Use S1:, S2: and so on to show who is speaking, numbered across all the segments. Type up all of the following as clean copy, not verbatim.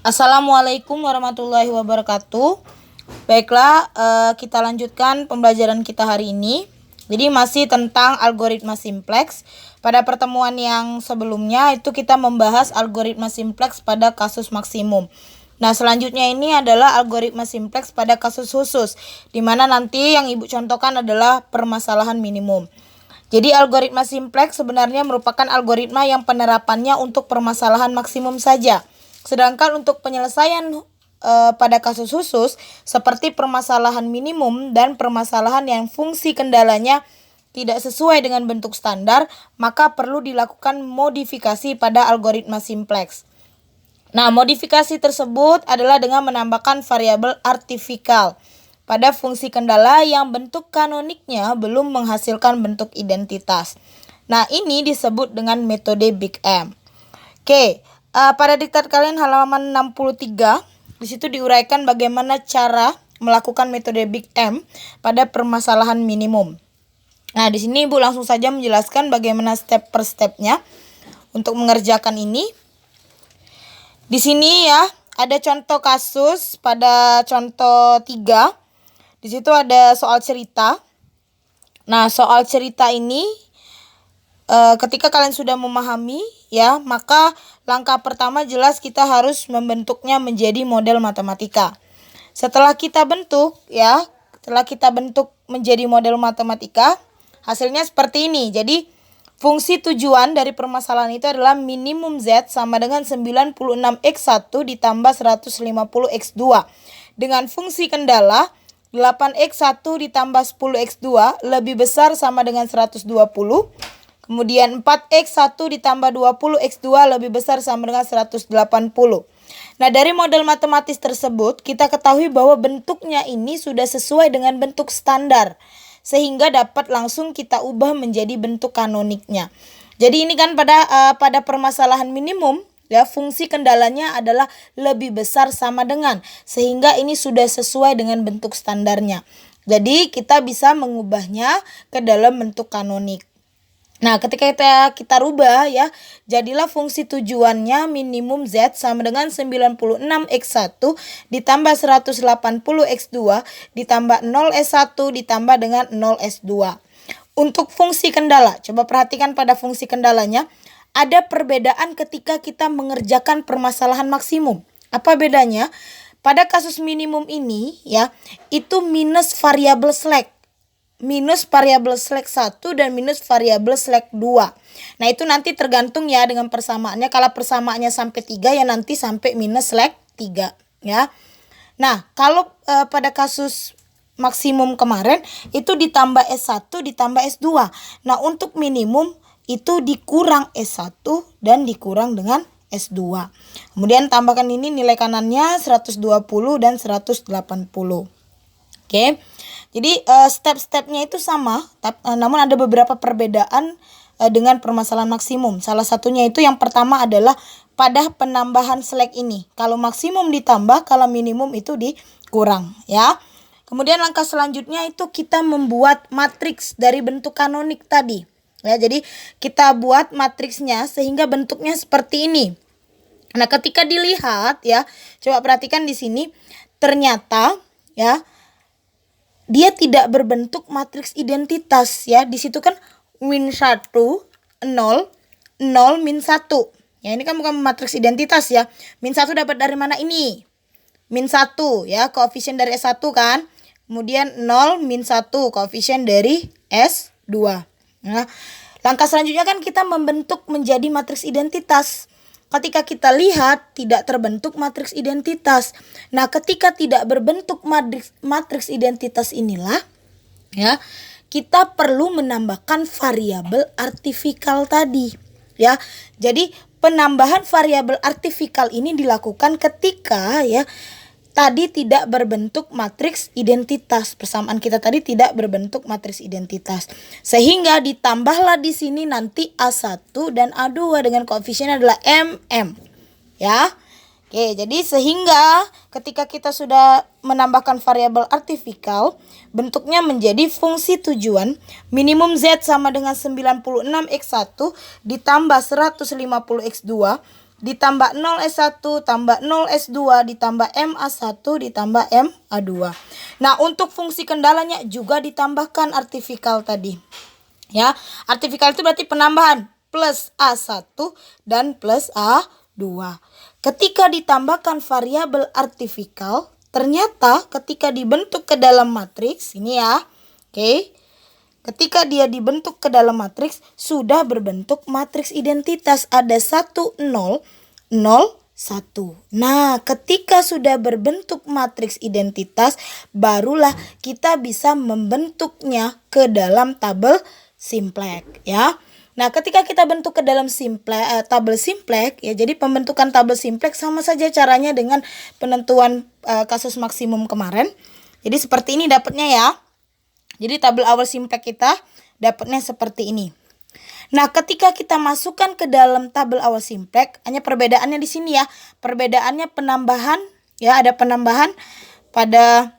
S1: Assalamualaikum warahmatullahi wabarakatuh. Baiklah, kita lanjutkan pembelajaran kita hari ini. Jadi masih tentang algoritma simplex. Pada pertemuan yang sebelumnya itu kita membahas algoritma simplex pada kasus maksimum. Nah, selanjutnya ini adalah algoritma simplex pada kasus khusus, di mana nanti yang Ibu contohkan adalah permasalahan minimum. Jadi algoritma simplex sebenarnya merupakan algoritma yang penerapannya untuk permasalahan maksimum saja. Sedangkan untuk penyelesaian pada kasus khusus seperti permasalahan minimum dan permasalahan yang fungsi kendalanya tidak sesuai dengan bentuk standar, maka perlu dilakukan modifikasi pada algoritma simplex. Nah, modifikasi tersebut adalah dengan menambahkan variabel artifikal pada fungsi kendala yang bentuk kanoniknya belum menghasilkan bentuk identitas. Nah, ini disebut dengan metode Big M. Oke. Pada diktat kalian halaman 63, di situ diuraikan bagaimana cara melakukan metode Big M pada permasalahan minimum. Nah, di sini Ibu langsung saja menjelaskan bagaimana step per stepnya untuk mengerjakan ini. Di sini ya, ada contoh kasus pada contoh 3. Di situ ada soal cerita. Nah, soal cerita ini ketika kalian sudah memahami ya, maka langkah pertama jelas kita harus membentuknya menjadi model matematika. Setelah kita bentuk menjadi model matematika, hasilnya seperti ini. Jadi fungsi tujuan dari permasalahan itu adalah minimum Z sama dengan 96x1 ditambah 150x2 dengan fungsi kendala 8x1 ditambah 10x2 lebih besar sama dengan 120. Kemudian 4x1 ditambah 20x2 lebih besar sama dengan 180. Nah, dari model matematis tersebut kita ketahui bahwa bentuknya ini sudah sesuai dengan bentuk standar, sehingga dapat langsung kita ubah menjadi bentuk kanoniknya. Jadi ini kan pada permasalahan minimum ya, fungsi kendalanya adalah lebih besar sama dengan, sehingga ini sudah sesuai dengan bentuk standarnya. Jadi kita bisa mengubahnya ke dalam bentuk kanonik. Nah, ketika kita rubah ya, jadilah fungsi tujuannya minimum Z sama dengan 96x1 ditambah 180x2 ditambah 0s1 ditambah dengan 0s2. Untuk fungsi kendala, coba perhatikan pada fungsi kendalanya, ada perbedaan ketika kita mengerjakan permasalahan maksimum. Apa bedanya? Pada kasus minimum ini ya, itu minus variabel slack. Minus variabel slack 1 dan minus variabel slack 2. Nah, itu nanti tergantung ya dengan persamaannya. Kalau persamaannya sampai 3 ya nanti sampai minus slack 3 ya. Nah, kalau pada kasus maksimum kemarin itu ditambah S1 ditambah S2. Nah, untuk minimum itu dikurang S1 dan dikurang dengan S2. Kemudian tambahkan ini nilai kanannya 120 dan 180. Oke. Jadi step-stepnya itu sama, namun ada beberapa perbedaan dengan permasalahan maksimum. Salah satunya itu yang pertama adalah pada penambahan slack ini. Kalau maksimum ditambah, kalau minimum itu dikurang ya. Kemudian langkah selanjutnya itu kita membuat matriks dari bentuk kanonik tadi. Ya, jadi kita buat matriksnya sehingga bentuknya seperti ini. Nah, ketika dilihat ya, coba perhatikan di sini ternyata ya dia tidak berbentuk matriks identitas ya. Di situ kan min 1, 0, 0, min 1. Ya, ini kan bukan matriks identitas ya. Min 1 dapat dari mana ini? Min 1 ya, koefisien dari S1 kan. Kemudian 0, min 1, koefisien dari S2. Nah, langkah selanjutnya kan kita membentuk menjadi matriks identitas. Ketika kita lihat tidak terbentuk matriks identitas. Nah, ketika tidak berbentuk matriks identitas inilah ya, kita perlu menambahkan variabel artifikal tadi ya. Jadi penambahan variabel artifikal ini dilakukan ketika ya tadi tidak berbentuk matriks identitas. Persamaan kita tadi tidak berbentuk matriks identitas. Sehingga ditambahlah di sini nanti A1 dan A2 dengan koefisien adalah MM. Ya. Oke, jadi sehingga ketika kita sudah menambahkan variabel artifikal, bentuknya menjadi fungsi tujuan minimum Z sama dengan 96x1 ditambah 150x2 ditambah 0 S1 tambah 0 S2 ditambah MA1 ditambah MA2. Nah, untuk fungsi kendalanya juga ditambahkan artifikal tadi. Ya, artifikal itu berarti penambahan plus A1 dan plus A2. Ketika ditambahkan variabel artifikal, ternyata ketika dibentuk ke dalam matriks, ini ya. Oke. Ketika dia dibentuk ke dalam matriks, sudah berbentuk matriks identitas. Ada 1, 0, 0, 1. Nah, ketika sudah berbentuk matriks identitas, barulah kita bisa membentuknya ke dalam tabel simplex, ya. Nah, ketika kita bentuk ke dalam tabel simplex, ya, jadi pembentukan tabel simplex sama saja caranya dengan penentuan kasus maksimum kemarin. Jadi seperti ini dapatnya ya. Jadi tabel awal simplex kita dapatnya seperti ini. Nah, ketika kita masukkan ke dalam tabel awal simplex, hanya perbedaannya di sini ya. Perbedaannya penambahan, ya, ada penambahan pada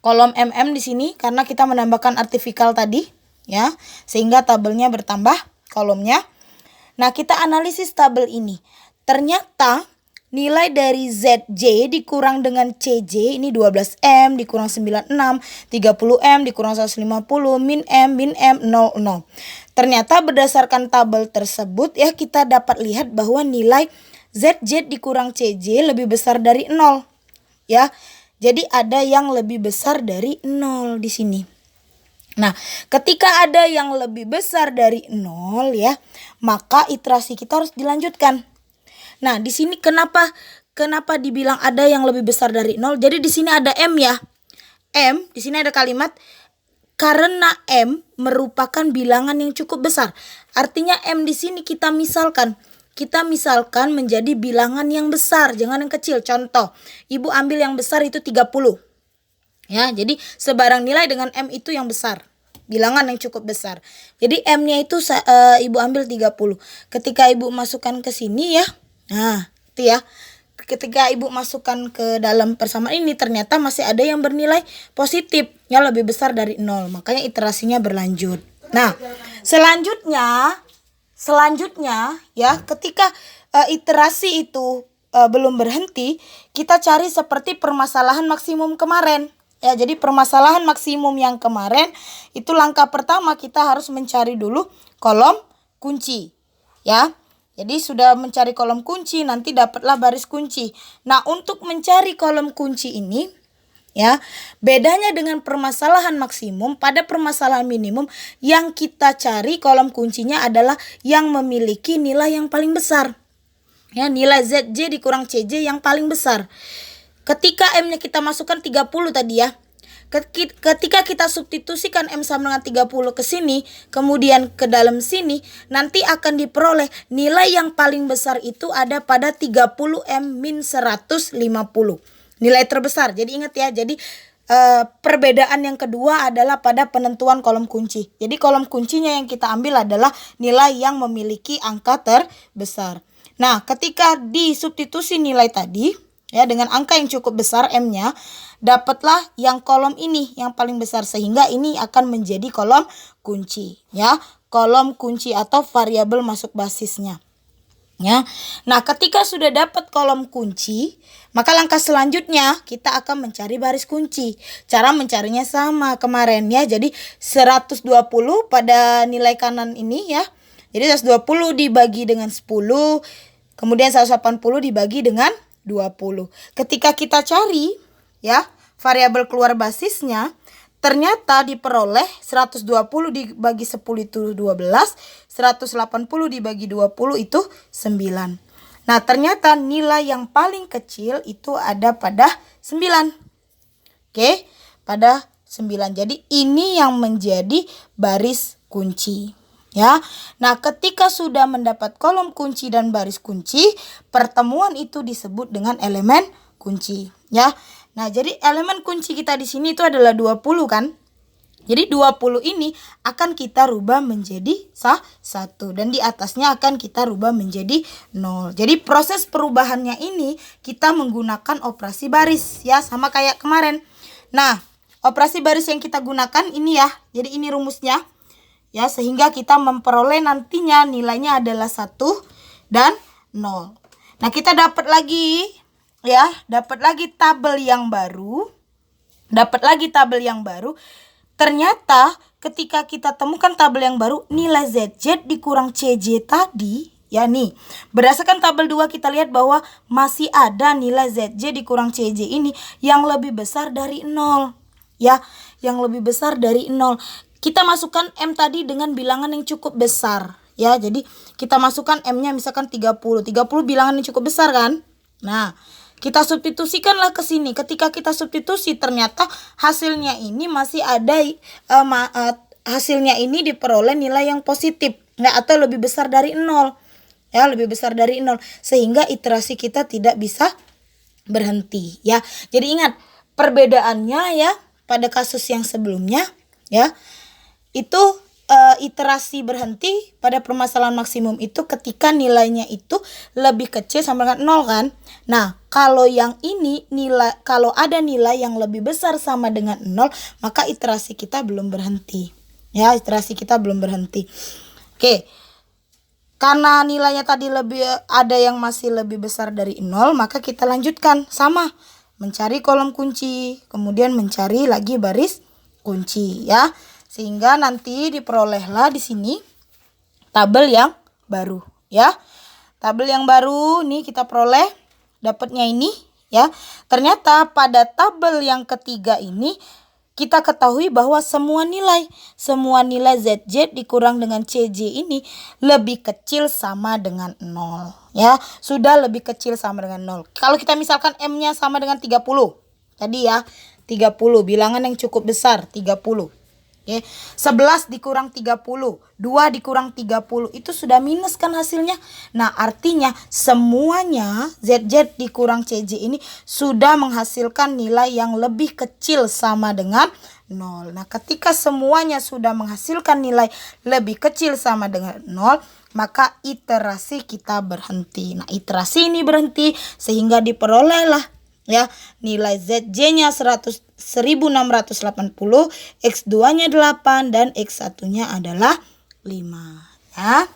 S1: kolom MM di sini karena kita menambahkan artifikal tadi, ya, sehingga tabelnya bertambah kolomnya. Nah, kita analisis tabel ini. Ternyata nilai dari ZJ dikurang dengan CJ ini 12M dikurang 96, 30M dikurang 150, min M 00. Ternyata berdasarkan tabel tersebut ya kita dapat lihat bahwa nilai ZJ dikurang CJ lebih besar dari 0. Ya. Jadi ada yang lebih besar dari 0 di sini. Nah, ketika ada yang lebih besar dari 0 ya, maka iterasi kita harus dilanjutkan. Nah, di sini kenapa dibilang ada yang lebih besar dari 0? Jadi di sini ada M ya. M, di sini ada kalimat karena M merupakan bilangan yang cukup besar. Artinya M di sini kita misalkan menjadi bilangan yang besar, jangan yang kecil. Contoh, Ibu ambil yang besar itu 30. Ya, jadi sebarang nilai dengan M itu yang besar. Bilangan yang cukup besar. Jadi M-nya itu Ibu ambil 30. Ketika Ibu masukkan ke sini ya. Nah, itu ya. Ketika Ibu masukkan ke dalam persamaan ini ternyata masih ada yang bernilai positif, ya lebih besar dari 0. Makanya iterasinya berlanjut. Nah, selanjutnya ya ketika iterasi itu belum berhenti, kita cari seperti permasalahan maksimum kemarin. Ya, jadi permasalahan maksimum yang kemarin itu langkah pertama kita harus mencari dulu kolom kunci. Ya. Jadi sudah mencari kolom kunci, nanti dapatlah baris kunci. Nah, untuk mencari kolom kunci ini, ya, bedanya dengan permasalahan maksimum, pada permasalahan minimum yang kita cari kolom kuncinya adalah yang memiliki nilai yang paling besar. Ya, nilai ZJ dikurang CJ yang paling besar. Ketika M-nya kita masukkan 30 tadi ya. Ketika kita substitusikan M sama dengan 30 ke sini, kemudian ke dalam sini, nanti akan diperoleh nilai yang paling besar itu ada pada 30M min 150. Nilai terbesar. Jadi ingat ya, jadi perbedaan yang kedua adalah pada penentuan kolom kunci. Jadi kolom kuncinya yang kita ambil adalah nilai yang memiliki angka terbesar. Nah, ketika disubstitusi nilai tadi, ya dengan angka yang cukup besar M-nya, dapatlah yang kolom ini yang paling besar sehingga ini akan menjadi kolom kunci, ya. Kolom kunci atau variabel masuk basisnya. Ya. Nah, ketika sudah dapat kolom kunci, maka langkah selanjutnya kita akan mencari baris kunci. Cara mencarinya sama kemarin ya. Jadi 120 pada nilai kanan ini ya. Jadi 120 dibagi dengan 10, kemudian 180 dibagi dengan 20. Ketika kita cari ya variabel keluar basisnya, ternyata diperoleh 120 dibagi 10 itu 12, 180 dibagi 20 itu 9. Nah, ternyata nilai yang paling kecil itu ada pada 9. Oke, pada 9. Jadi ini yang menjadi baris kunci. Ya, nah ketika sudah mendapat kolom kunci dan baris kunci, pertemuan itu disebut dengan elemen kunci. Ya, nah jadi elemen kunci kita di sini itu adalah 20 kan? Jadi 20 ini akan kita rubah menjadi 1 dan di atasnya akan kita rubah menjadi 0. Jadi proses perubahannya ini kita menggunakan operasi baris ya, sama kayak kemarin. Nah, operasi baris yang kita gunakan ini ya. Jadi ini rumusnya. Ya, sehingga kita memperoleh nantinya nilainya adalah 1 dan 0. Nah, kita dapat lagi ya, dapat lagi tabel yang baru. Ternyata ketika kita temukan tabel yang baru, nilai ZZ dikurang CJ tadi, ya nih, berdasarkan tabel 2 kita lihat bahwa masih ada nilai ZJ dikurang CJ ini yang lebih besar dari 0. Ya, yang lebih besar dari 0. Kita masukkan M tadi dengan bilangan yang cukup besar. Ya, jadi kita masukkan M-nya misalkan 30. 30 bilangan yang cukup besar kan? Nah, kita substitusikanlah ke sini. Ketika kita substitusi, ternyata hasilnya ini masih ada hasilnya ini diperoleh nilai yang positif, ya, atau lebih besar dari 0. Ya, lebih besar dari 0 sehingga iterasi kita tidak bisa berhenti, ya. Jadi ingat perbedaannya ya pada kasus yang sebelumnya, ya. Itu iterasi berhenti pada permasalahan maksimum itu ketika nilainya itu lebih kecil sama dengan 0 kan. Nah, kalau yang ini kalau ada nilai yang lebih besar sama dengan 0, maka iterasi kita belum berhenti. Ya, iterasi kita belum berhenti. Oke. Karena nilainya tadi ada yang masih lebih besar dari 0, maka kita lanjutkan sama. Mencari kolom kunci, kemudian mencari lagi baris kunci, ya. Sehingga nanti diperolehlah di sini tabel yang baru, ya. Tabel yang baru nih kita peroleh, dapatnya ini, ya. Ternyata pada tabel yang ketiga ini kita ketahui bahwa semua nilai ZZ dikurang dengan CJ ini lebih kecil sama dengan 0, ya. Sudah lebih kecil sama dengan 0. Kalau kita misalkan M-nya sama dengan 30. Tadi ya, 30 bilangan yang cukup besar, 30. Oke, 11 dikurang 30, 2 dikurang 30, itu sudah minus kan hasilnya. Nah, artinya semuanya ZZ dikurang CJ ini sudah menghasilkan nilai yang lebih kecil sama dengan 0. Nah, ketika semuanya sudah menghasilkan nilai lebih kecil sama dengan 0, maka iterasi kita berhenti. Nah, iterasi ini berhenti sehingga diperolehlah ya nilai ZJ-nya 1680, X2-nya 8 dan X1-nya adalah 5, ya.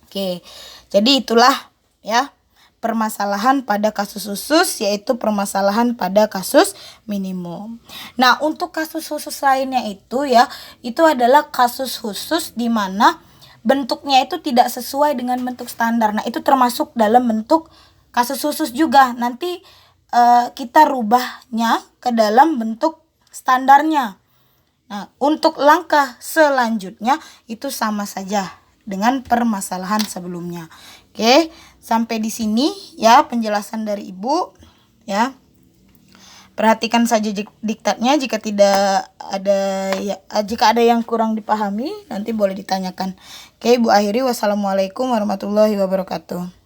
S1: Oke. Jadi itulah ya permasalahan pada kasus khusus, yaitu permasalahan pada kasus minimum. Nah, untuk kasus khusus lainnya itu ya, itu adalah kasus khusus di mana bentuknya itu tidak sesuai dengan bentuk standar. Nah, itu termasuk dalam bentuk kasus khusus juga. Nanti kita rubahnya ke dalam bentuk standarnya. Nah, untuk langkah selanjutnya itu sama saja dengan permasalahan sebelumnya. Oke, sampai di sini ya penjelasan dari Ibu, ya. Perhatikan saja diktatnya, jika ada yang kurang dipahami nanti boleh ditanyakan. Oke, Ibu akhiri, wassalamualaikum warahmatullahi wabarakatuh.